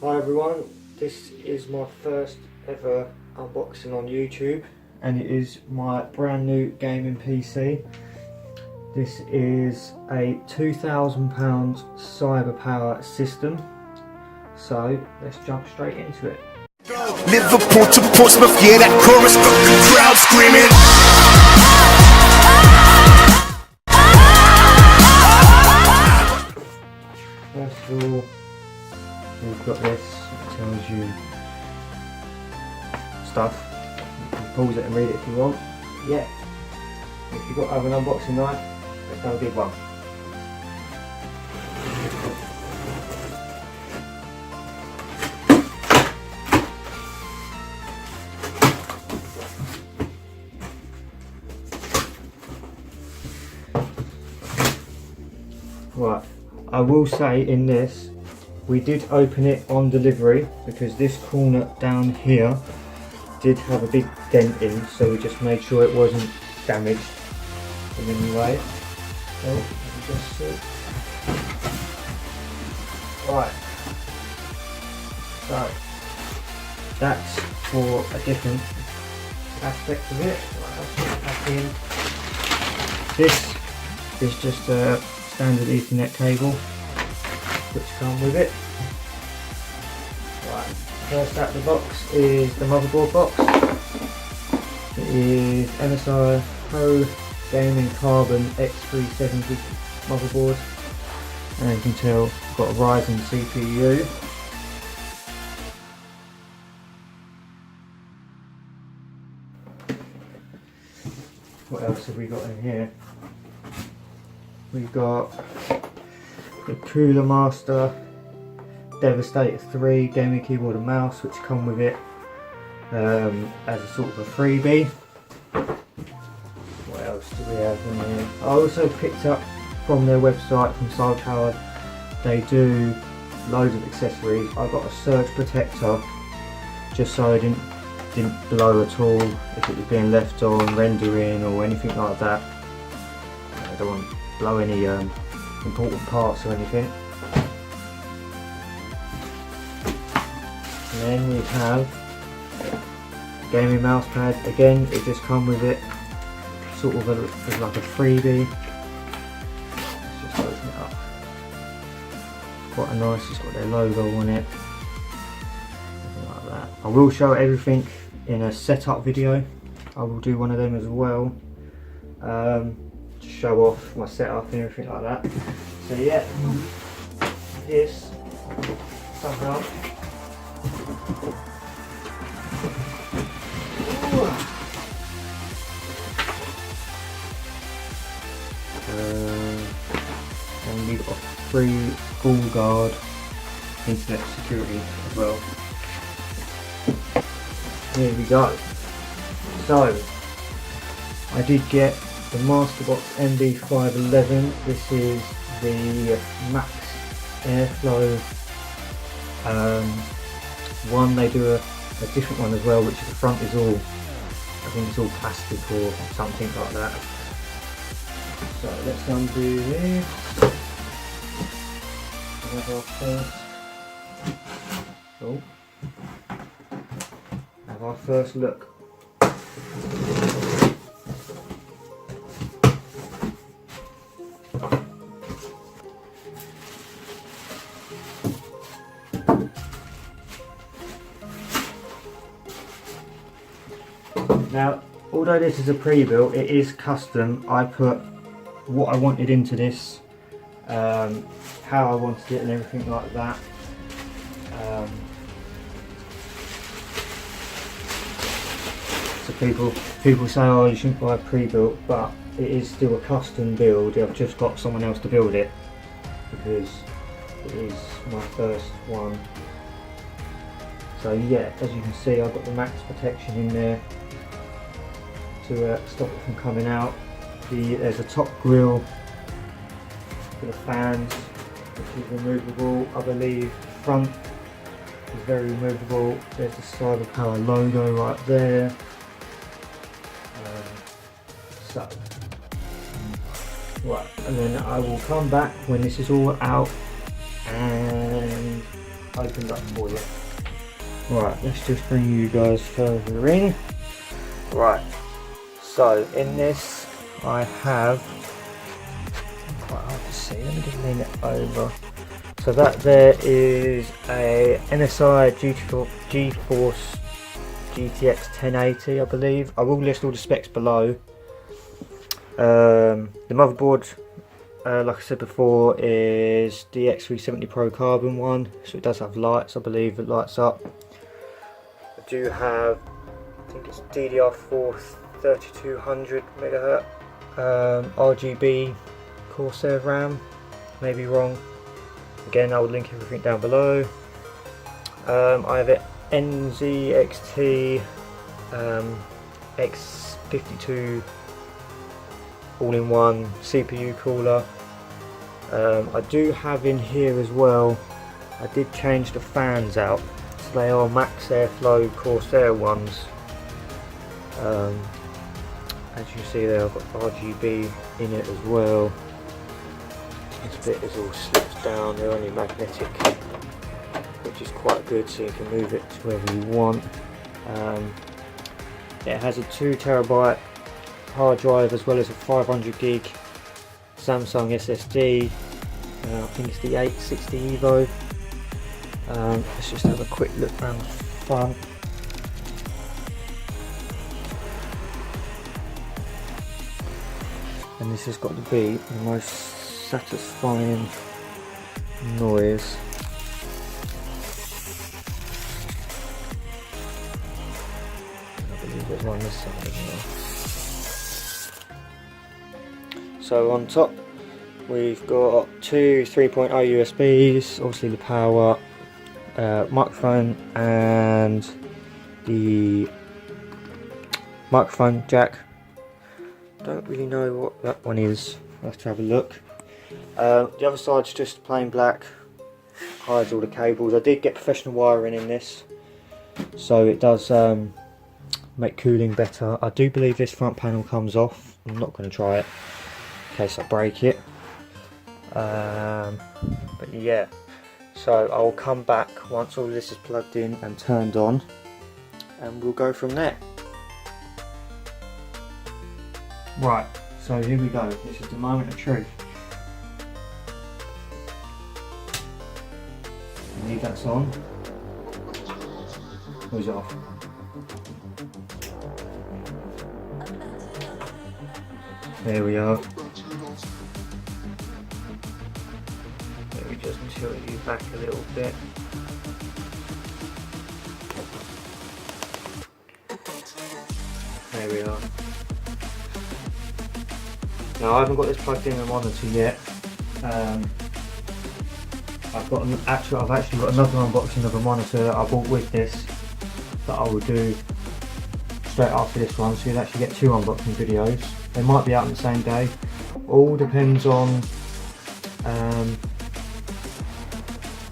Hi everyone, this is my first ever unboxing on YouTube and it is my brand new gaming PC. This is a £2,000 Cyberpower system, so let's jump straight into it. Liverpool to Portsmouth, yeah, that chorus got the crowd screaming. First of all, we've got this, it tells you stuff. You can pause it and read it if you want. Yeah, if you've got to have an unboxing night, let's have a big one. Right, I will say in this, we did open it on delivery because this corner down here did have a big dent in, so we just made sure it wasn't damaged in any way. So, let me just see. Right, so that's for a different aspect of it. Right, I'll put it back in. This is just a standard Ethernet cable which come with it. Right, first out of the box is the motherboard box. It is MSI Pro Gaming Carbon X370 motherboard, and you can tell I've got a Ryzen CPU. What else have we got in here? We've got the CoolerMaster Devastator 3 gaming keyboard and mouse, which come with it as a sort of a freebie. What else do we have in here? I also picked up from their website, from Cyberpower, they do loads of accessories. I got a surge protector just so I didn't blow at all if it was being left on rendering or anything like that. I don't want to blow any important parts or anything. And then we have a gaming mouse pad. Again, it just comes with it, sort of as like a freebie. Let's just open it up. Quite a nice. It's got their logo on it. Something like that. I will show everything in a setup video. I will do one of them as well. Show off my setup and everything like that. So yeah, this somehow and we've got free full guard internet security as well. Here we go. So I did get the Masterbox MB511. This is the max airflow one. They do a different one as well, which is the front is all, I think it's all plastic or something like that. So let's undo this. We have our first look. Now, although this is a pre-built, it is custom. I put what I wanted into this, how I wanted it and everything like that. So people say, oh, you shouldn't buy a pre-built, but it is still a custom build. I've just got someone else to build it because it is my first one. So yeah, as you can see, I've got the max protection in there to stop it from coming out. There's a top grille for the fans, which is removable. I believe the front is very removable. There's the Cyberpower logo right there. Right, and then I will come back when this is all out and opened up for you. Right, let's just bring you guys further in. Right, so in this I have, quite hard to see, let me just lean it over. So that there is a MSI GeForce GTX 1080, I believe. I will list all the specs below. The motherboard, like I said before, is the X370 Pro Carbon one, so it does have lights, I believe it lights up. I do have, I think it's DDR4 3200 MHz RGB Corsair RAM, maybe wrong. Again, I will link everything down below. I have an NZXT X52 all-in-one CPU cooler. I do have in here as well, I did change the fans out, so they are max airflow Corsair ones. As you see there, I've got RGB in it as well. This bit is all slipped down, they're only magnetic, which is quite good, so you can move it to wherever you want. It has a 2TB hard drive as well as a 500 gig Samsung SSD. I think it's the 860 Evo. Let's just have a quick look around the front. And this has got to be the most satisfying noise. I believe there's one this side as well. So on top we've got two 3.0 USBs, obviously the power, microphone and the microphone jack. Don't really know what that one is, I'll have to have a look. The other side's just plain black, hides all the cables. I did get professional wiring in this, so it does make cooling better. I do believe this front panel comes off. I'm not going to try it in case I break it. But yeah, so I'll come back once all this is plugged in and turned on, and we'll go from there. Right, so here we go. This is the moment of truth. Leave that's on. Or is it off? There we are. Let me just tilt you back a little bit. There we are. Now I haven't got this plugged in the monitor yet. I've actually got another unboxing of a monitor that I bought with this that I will do straight after this one, so you'll actually get two unboxing videos. They might be out on the same day. All depends on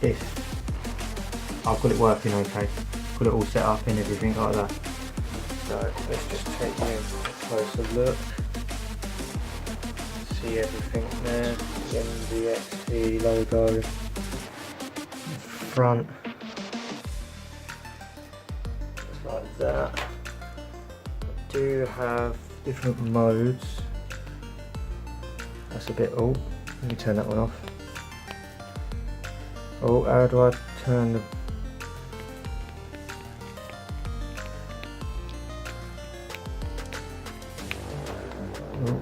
if I've got it working okay, got it all set up and everything like that. So let's just take a closer look. See everything there, the NZXT logo, front, just like that. I do have different modes. That's a bit, oh, let me turn that one off. Oh, how do I turn the, oh.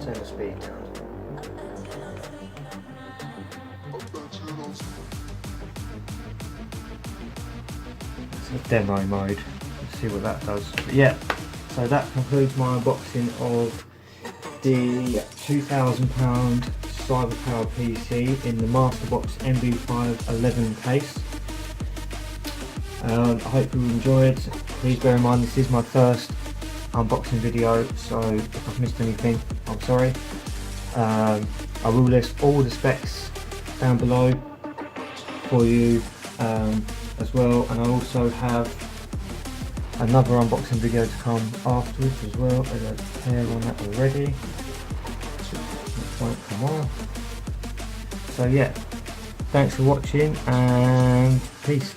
Turn the speed down. It's a demo mode. Let's see what that does. But yeah, so that concludes my unboxing of the £2,000 Cyberpower PC in the Masterbox MB511 case. I hope you enjoyed. Please bear in mind this is my first unboxing video, so if I've missed anything, I'm sorry. I will list all the specs down below for you as well, and I also have another unboxing video to come afterwards as well. There's a pair on that already. This won't come off. So yeah, thanks for watching and peace.